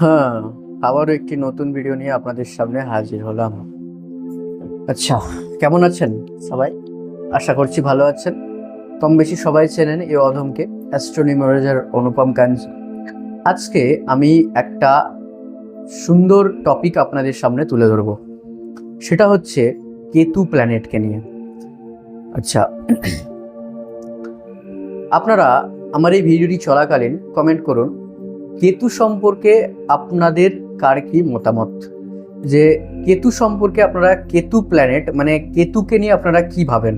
হ্যাঁ, আবারও একটি নতুন ভিডিও নিয়ে আপনাদের সামনে হাজির হলাম। আচ্ছা, কেমন আছেন সবাই? আশা করছি ভালো আছেন। কম বেশি সবাই চেনেন এই অধমকে, অ্যাস্ট্রোনিমোলজার অনুপম কাঞ্জি। আজকে আমি একটা সুন্দর টপিক আপনাদের সামনে তুলে ধরবো। সেটা হচ্ছে কেতু প্ল্যানেটকে নিয়ে। আচ্ছা, আপনারা আমার এই ভিডিওটি চলাকালীন কমেন্ট করুন কেতু সম্পর্কে আপনাদের কার কি মতামত, যে কেতু সম্পর্কে আপনারা, কেতু প্ল্যানেট মানে কেতুকে নিয়ে আপনারা কি ভাবেন,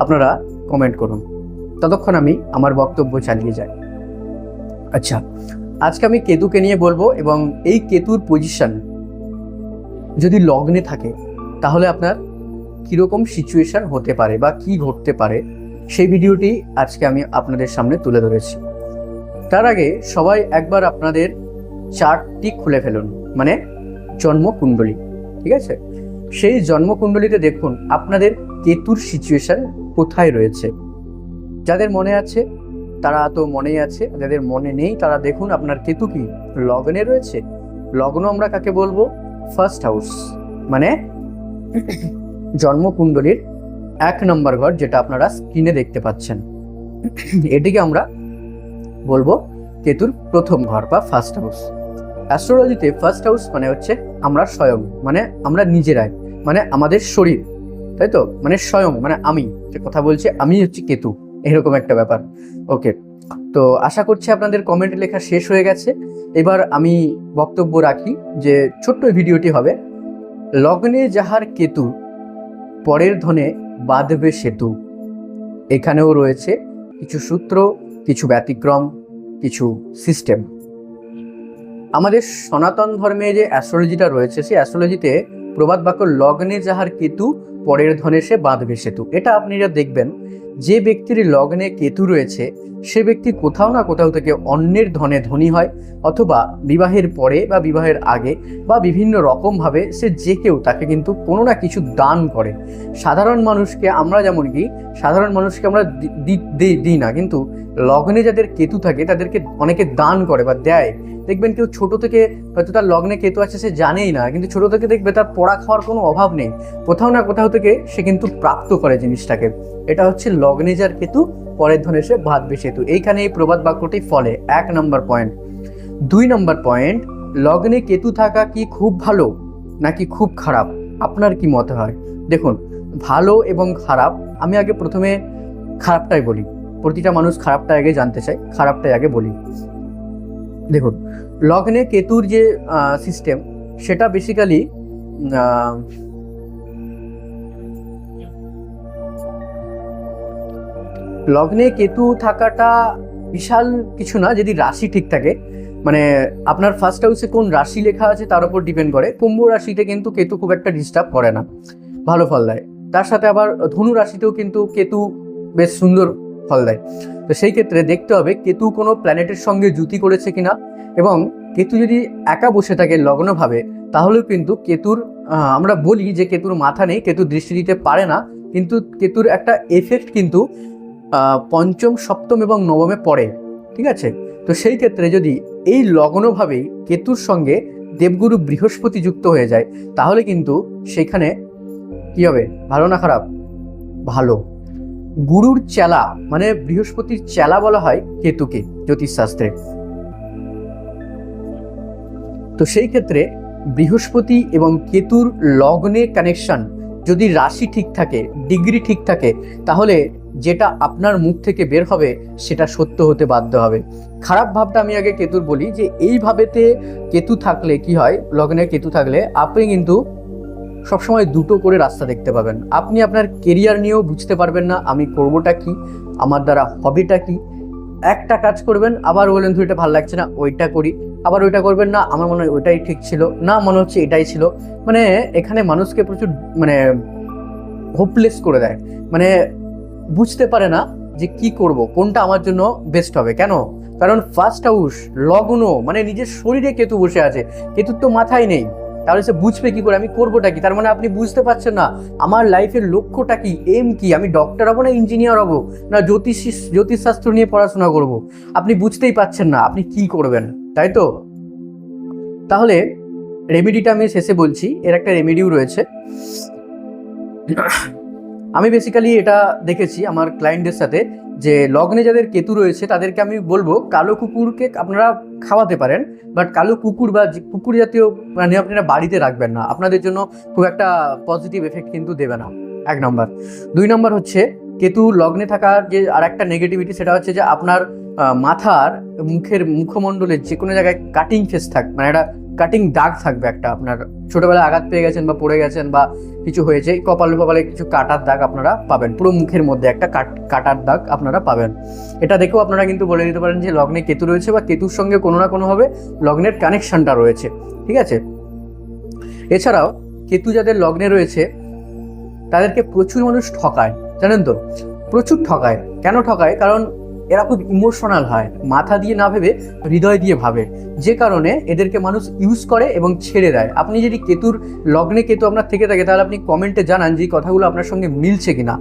আপনারা কমেন্ট করুন। ততক্ষণ আমি আমার বক্তব্য চালিয়ে যাই। আচ্ছা, আজকে আমি কেতুকে নিয়ে বলবো এবং এই কেতুর পজিশন যদি লগ্নে থাকে তাহলে আপনার কীরকম সিচুয়েশন হতে পারে বা কি ঘটতে পারে, সেই ভিডিওটি আজকে আমি আপনাদের সামনে তুলে ধরেছি। তার আগে সবাই একবার আপনাদের চার্টটি খুলে ফেলুন, মানে জন্মকুণ্ডলী। ঠিক আছে, সেই জন্মকুণ্ডলীতে দেখুন আপনাদের কেতুর সিচুয়েশন কোথায় রয়েছে। যাদের মনে আছে তারা তো মনেই আছে, যাদের মনে নেই তারা দেখুন আপনার কেতু কি লগ্নে রয়েছে। লগ্ন আমরা কাকে বলবো? ফার্স্ট হাউস, মানে জন্মকুণ্ডলীর 1 নম্বর ঘর, যেটা আপনারা স্ক্রিনে দেখতে পাচ্ছেন। এটিকে আমরা বলবো কেতুর প্রথম ঘর বা ফার্স্ট হাউস। অ্যাস্ট্রোলজিতে ফার্স্ট হাউস মানে হচ্ছে আমরা স্বয়ং, মানে আমরা নিজেরাই, মানে আমাদের শরীর, তাই তো, মানে স্বয়ং মানে আমি যে কথা বলছি আমি হচ্ছে কেতু, এরকম একটা ব্যাপার। ওকে, তো আশা করছি আপনাদের কমেন্ট লেখা শেষ হয়ে গেছে। এবার আমি বক্তব্য রাখি যে ছোট্ট ভিডিওটি হবে লগ্নে যাহার কেতু পরের ধনে বাঁধবে সেতু। এখানেও রয়েছে কিছু সূত্র, কিছু ব্যতিক্রম, কিছু সিস্টেম। আমাদের সনাতন ধর্মে যে অ্যাস্ট্রোলজিটা রয়েছে, সেই অ্যাস্ট্রোলজিতে প্রবাদ বাক্য লগ্নে যাহার কেতু পরের ধনে সে বাঁধবে সেতু। এটা আপনারা দেখবেন, যে ব্যক্তির লগ্নে কেতু রয়েছে সে ব্যক্তি কোথাও না কোথাও থেকে অন্যের ধনে ধনী হয়, অথবা বিবাহের পরে বা বিবাহের আগে বা বিভিন্ন রকমভাবে সে যে কেউ তাকে কিন্তু কোনো না কিছু দান করে। সাধারণ মানুষকে আমরা যেমন কি সাধারণ মানুষকে আমরা দিই না, কিন্তু লগ্নে যাদের কেতু থাকে তাদেরকে অনেকে দান করে বা দেয়। দেখবেন কেউ ছোট থেকে হয়তো তার লগ্নে কেতু আছে সে জানেই না, কিন্তু ছোট থেকে দেখবে তার পড়া খাওয়ার কোনো অভাব নেই, কোথাও না কোথাও থেকে সে কিন্তু প্রাপ্ত করে জিনিসটাকে। এটা হচ্ছে লগ্নে যার কেতু পরের ধনে সে বাঁধবে সেতু। এইখানে এই প্রবাদ বাক্যটি ফলে 1 নম্বর পয়েন্ট। 2 নম্বর পয়েন্ট, লগ্নে কেতু থাকা কি খুব ভালো নাকি খুব খারাপ? আপনার কি মতে হয়? দেখুন, ভালো এবং খারাপ, আমি আগে প্রথমে খারাপটাই বলি। প্রতিটা মানুষ খারাপটা আগে জানতে চায়, খারাপটাই আগে বলি। দেখুন, লগ্নে কেতুর যে সিস্টেম, সেটা বেসিক্যালি লগ্নে কেতু থাকাটা বিশাল কিছু না, যদি রাশি ঠিক থাকে। মানে আপনার ফার্স্ট হাউসে কোন রাশি লেখা আছে তার উপর ডিপেন্ড করে। কুম্ভ রাশিতে কিন্তু কেতু খুব একটা ডিস্টার্ব করে না, ভালো ফল দেয়। তার সাথে আবার ধনু রাশিতেও কিন্তু কেতু বেশ সুন্দর ফল দেয়। তো সেই ক্ষেত্রে দেখতে হবে কেতু কোনো প্ল্যানেটের সঙ্গে যুতি করেছে কিনা, এবং কেতু যদি একা বসে থাকে লগ্নভাবে, তাহলেও কিন্তু কেতুর আমরা বলি যে কেতুর মাথা নেই, কেতু দৃষ্টি দিতে পারে না, কিন্তু কেতুর একটা এফেক্ট কিন্তু পঞ্চম, সপ্তম এবং নবমে পড়ে। ঠিক আছে, তো সেই ক্ষেত্রে যদি এই লগ্নভাবেই কেতুর সঙ্গে দেবগুরু বৃহস্পতি যুক্ত হয়ে যায়, তাহলে কিন্তু সেখানে কি হবে? ভালো না খারাপ? ভালো। গুরুর চেলা মানে বৃহস্পতির চেলা বলা হয় কেতুকে জ্যোতিষশাস্ত্রে। তো সেই ক্ষেত্রে বৃহস্পতি এবং কেতুর লগ্নে কানেকশন, যদি রাশি ঠিক থাকে, ডিগ্রি ঠিক থাকে, তাহলে যেটা আপনার মুখ থেকে বের হবে সেটা সত্য হতে বাধ্য হবে। খারাপ ভাবটা আমি আগে কেতুর বলি, যে এইভাবেতে কেতু থাকলে কি হয়, লগ্নে কেতু থাকলে আপনি কিন্তু সবসময় দুটো করে রাস্তা দেখতে পাবেন। আপনি আপনার কেরিয়ার নিয়েও বুঝতে পারবেন না আমি করবোটা কি, আমার দ্বারা হবিটা কি। একটা কাজ করবেন, আবার বলেন তো এটা ভালো লাগছে না, ওইটা করি। আবার ওইটা করবেন না, আমার মনে হয় ওইটাই ঠিক ছিল, না মনে হচ্ছে এটাই ছিল। মানে এখানে মানুষকে প্রচুর মানে হোপলেস করে দেয়, মানে বুঝতে পারে না যে কি করব, কোনটা আমার জন্য বেস্ট হবে। কেন? কারণ ফার্স্ট হাউস লগ্ন মানে নিজের শরীরে কেতু বসে আছে, কেতুর তো মাথায় নেই, তাহলে সে বুঝবে কি করে আমি করবোটা কি? তার মানে আপনি বুঝতে পারছেন না আমার লাইফের লক্ষ্যটা কি, এম কি। আমি ডক্টর হবো না ইঞ্জিনিয়ার হবো, না জ্যোতিষশাস্ত্র নিয়ে পড়াশোনা করব? আপনি বুঝতেই পারছেন না আপনি কি করবেন, তাই তো? তাহলে রেমেডিটা আমি শেষে বলছি, এর একটা রেমেডিও রয়েছে। আমি বেসিক্যালি এটা দেখেছি আমার ক্লায়েন্টদের সাথে, যে লগ্নে যাদের কেতু রয়েছে তাদেরকে আমি বলবো কালো কুকুরকে আপনারা খাওয়াতে পারেন, বাট কালো কুকুর বা কুকুর জাতীয় প্রাণী আপনারা বাড়িতে রাখবেন না, আপনাদের জন্য খুব একটা পজিটিভ এফেক্ট কিন্তু দেবে না, 1 নম্বর। 2 নম্বর হচ্ছে কেতু লগ্নে থাকার যে আর একটা নেগেটিভিটি, সেটা হচ্ছে যে আপনার মাথার মুখমণ্ডলের যে কোনো জায়গায় কাটিং ফেস থাকবে, মানে একটা কাটিং দাগ থাকবে একটা, আপনার ছোটবেলায় আঘাত পেয়ে গেছেন বা পড়ে গেছেন বা কিছু হয়েছে, কপালে কিছু কাটার দাগ আপনারা পাবেন, পুরো মুখের মধ্যে একটা কাটার দাগ আপনারা পাবেন। এটা দেখেও আপনারা কিন্তু বলে দিতে পারেন যে লগ্নে কেতু রয়েছে বা কেতুর সঙ্গে কোনো না কোনোভাবে লগ্নের কানেকশনটা রয়েছে, ঠিক আছে। এছাড়াও কেতু যাদের লগ্নে রয়েছে তাদেরকে প্রচুর মানুষ ঠকায়, জানেন তো, প্রচুর ঠকায়। কেন ঠকায়? কারণ এরা খুব ইমোশনাল হয়, মাথা দিয়ে না ভেবে হৃদয় দিয়ে ভাবে, যে কারণে এদেরকে মানুষ ইউজ করে এবং ছেড়ে দেয়। আপনি যদি কেতুর লগ্নে কেতু আপনার থেকে থাকে, তাহলে আপনি কমেন্টে জানান যে কথাগুলো আপনার সঙ্গে মিলছে কিনা।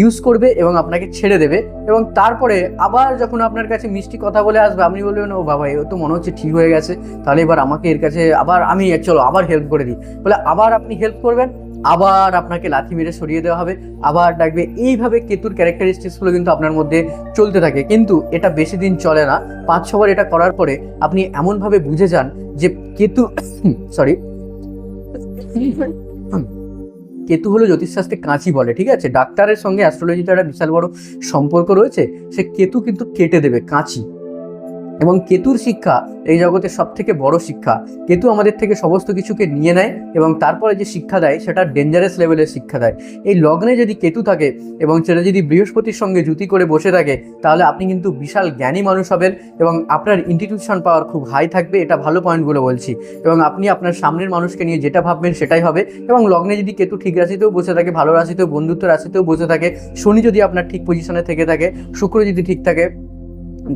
ইউজ করবে এবং আপনাকে ছেড়ে দেবে, এবং তারপরে আবার যখন আপনার কাছে মিষ্টি কথা বলে আসবে, আপনি বলবেন ও বাবা, এ তো মনে হচ্ছে ঠিক হয়ে গেছে, তাহলে এবার আমাকে এর কাছে আবার আমি চলো আবার হেল্প করে দিই, বলে আবার আপনি হেল্প করবেন, আবার আপনাকে লাথি মেরে সরিয়ে দেওয়া হবে, আবার ডাকবে। এইভাবে কেতুর ক্যারেক্টারিস্টিক্সগুলো কিন্তু আপনার মধ্যে চলতে থাকে, কিন্তু এটা বেশি দিন চলে না। 5-6 বার এটা করার পরে আপনি এমনভাবে বুঝে যান যে কেতু সরি কেতু হলো জ্যোতিষশাস্ত্রে কাঁচি বলে, ঠিক আছে। ডাক্তারের সঙ্গে অ্যাস্ট্রোলজিতে একটা বিশাল বড় সম্পর্ক রয়েছে, সে কেতু কিন্তু কেটে দেবে কাঁচি। এবং কেতুর শিক্ষা এই জগতের সব থেকে বড় শিক্ষা। কেতু আমাদের থেকে সমস্ত কিছুকে নিয়ে নেয় এবং তারপরে যে শিক্ষা দেয় সেটা ডেঞ্জারাস লেভেলের শিক্ষা দেয়। এই লগ্নে যদি কেতু থাকে এবং সেটা যদি বৃহস্পতির সঙ্গে জুতি করে বসে থাকে, তাহলে আপনি কিন্তু বিশাল জ্ঞানী মানুষ হবেন এবং আপনার ইন্টিটিউশন পাওয়ার খুব হাই থাকবে, এটা ভালো পয়েন্টগুলো বলছি। এবং আপনি আপনার সামনের মানুষকে নিয়ে যেটা ভাববেন সেটাই হবে। এবং লগ্নে যদি কেতু ঠিক রাশিতেও বসে থাকে, ভালো রাশিতেও, বন্ধুত্ব রাশিতেও বসে থাকে, শনি যদি আপনার ঠিক পজিশনে থেকে থাকে, শুক্র যদি ঠিক থাকে,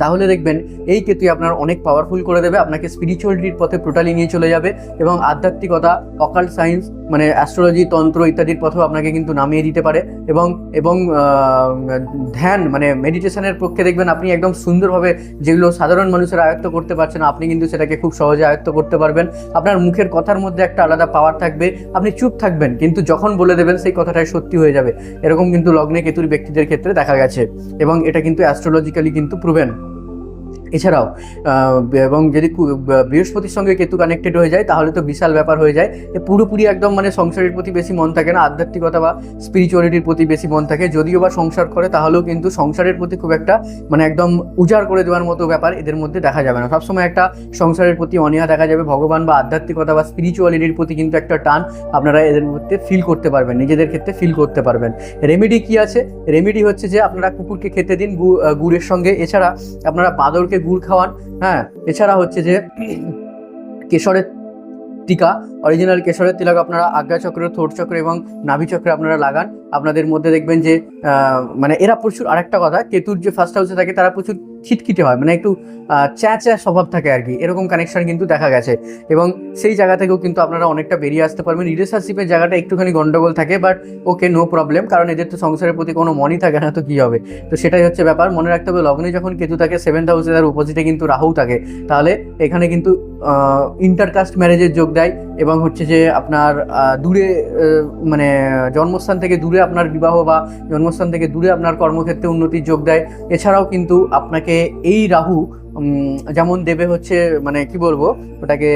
তাহলে দেখবেন এই কেতুই আপনার অনেক পাওয়ারফুল করে দেবে, আপনাকে স্পিরিচুয়ালিটির পথে টোটালি নিয়ে চলে যাবে এবং আধ্যাত্মিকতা, অকাল্ট সায়েন্স মানে অ্যাস্ট্রোলজি, তন্ত্র ইত্যাদির পথেও আপনাকে কিন্তু নামিয়ে দিতে পারে। এবং এবং ধ্যান মানে মেডিটেশনের পক্ষে দেখবেন আপনি একদম সুন্দরভাবে, যেগুলো সাধারণ মানুষের আয়ত্ত করতে পারছে না, আপনি কিন্তু সেটাকে খুব সহজে আয়ত্ত করতে পারবেন। আপনার মুখের কথার মধ্যে একটা আলাদা পাওয়ার থাকবে, আপনি চুপ থাকবেন কিন্তু যখন বলে দেবেন সেই কথাটাই সত্যি হয়ে যাবে। এরকম কিন্তু লগ্নে কেতুর ব্যক্তিদের ক্ষেত্রে দেখা গেছে এবং এটা কিন্তু অ্যাস্ট্রোলজিক্যালি কিন্তু প্রুভেন। এছাড়াও এবং যদি বৃহস্পতির সঙ্গে কেতু কানেক্টেড হয়ে যায়, তাহলে তো বিশাল ব্যাপার হয়ে যায়। পুরোপুরি একদম মানে সংসারের প্রতি বেশি মন থাকে না, আধ্যাত্মিকতা বা স্পিরিচুয়ালিটির প্রতি বেশি মন থাকে। যদিও বা সংসার করে, তাহলেও কিন্তু সংসারের প্রতি খুব একটা মানে একদম উজাড় করে দেওয়ার মতো ব্যাপার এদের মধ্যে দেখা যাবে না। সবসময় একটা সংসারের প্রতি অনীহা দেখা যাবে। ভগবান বা আধ্যাত্মিকতা বা স্পিরিচুয়ালিটির প্রতি কিন্তু একটা টান আপনারা এদের মধ্যে ফিল করতে পারবেন, নিজেদের ক্ষেত্রে ফিল করতে পারবেন। রেমেডি কি আছে? রেমেডি হচ্ছে যে আপনারা কুকুরকে খেতে দিন গুড়ের সঙ্গে, এছাড়া আপনারা বাঁদরকে গুড় খাওয়ান। হ্যাঁ, এছাড়া হচ্ছে যে কেশরের টিকা, অরিজিনাল কেশরের তিলক আপনারা আজ্ঞাচক্র, থোট চক্র এবং নাভি চক্রে আপনারা লাগান। আপনাদের মধ্যে দেখবেন যে মানে এরা প্রচুর, আরেকটা কথা, কেতুর যে ফার্স্ট হাউসে থাকে তারা প্রচুর খিটখিটে হয়, মানে একটু চ্যাঁচা স্বভাব থাকে আর কি, এরকম কানেকশন কিন্তু দেখা গেছে। এবং সেই জায়গা থেকেও কিন্তু আপনারা অনেকটা বেরিয়ে আসতে পারবেন। রিলেশনশিপের জায়গাটা একটুখানি গন্ডগোল থাকে, বাট ওকে, নো প্রবলেম, কারণ এদের তো সংসারের প্রতি কোনো মনই থাকে না, তো কী হবে। তো সেটাই হচ্ছে ব্যাপার, মনে রাখতে হবে লগ্নে যখন কেতু থাকে, 7th হাউসে তার অপোজিটে কিন্তু রাহু থাকে, তাহলে এখানে কিন্তু ইন্টারকাস্ট ম্যারেজের যোগ দেয় এবং হচ্ছে যে আপনার দূরে মানে জন্মস্থান থেকে দূরে আপনার বিবাহ বা জন্মস্থান থেকে দূরে আপনার কর্মক্ষেত্রে উন্নতির যোগ দেয়। এছাড়াও কিন্তু আপনাকে এই রাহু যেমন দেবে হচ্ছে মানে কি বলবো ওটাকে,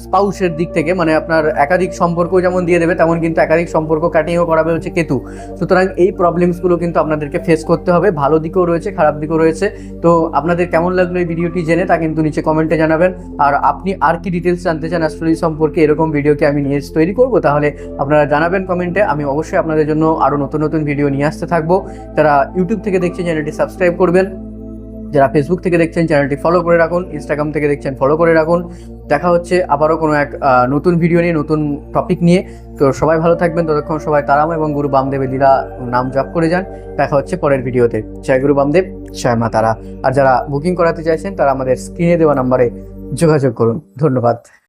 স্পাউসের দিক থেকে, মানে আপনার একাধিক সম্পর্ক যেমন দিয়ে দেবে, তেমন কিন্তু একাধিক সম্পর্ক কাটিয়েও করাবে হচ্ছে কেতু। সুতরাং এই প্রবলেমসগুলো কিন্তু আপনাদেরকে ফেস করতে হবে, ভালো দিকও রয়েছে, খারাপ দিকও রয়েছে। তো আপনাদের কেমন লাগলো এই ভিডিওটি জেনে তা কিন্তু নিচে কমেন্টে জানাবেন। আর আপনি আর কি ডিটেলস জানতে চান অ্যাস্ট্রোলজি সম্পর্কে, এরকম ভিডিওকে আমি নিয়ে তৈরি করব, তাহলে আপনারা জানাবেন কমেন্টে। আমি অবশ্যই আপনাদের জন্য আরও নতুন নতুন ভিডিও নিয়ে আসতে থাকবো। যারা ইউটিউব থেকে দেখছেন চ্যানেলটি সাবস্ক্রাইব করবেন, যারা ফেসবুক থেকে দেখছেন চ্যানেলটি ফলো করে রাখুন, ইনস্টাগ্রাম থেকে দেখছেন ফলো করে রাখুন। দেখা হচ্ছে আবারও কোনো এক নতুন ভিডিও নিয়ে, নতুন টপিক নিয়ে। তো সবাই ভালো থাকবেন, ততক্ষণ সবাই তারাম এবং গুরু বামদেবের লীলা নাম জপ করে যান। দেখা হচ্ছে পরের ভিডিওতে। জয় গুরু বামদেব, জয় মা তারা। আর যারা বুকিং করাতে চাইছেন তারা আমাদের স্ক্রিনে দেওয়া নাম্বারে যোগাযোগ করুন। ধন্যবাদ।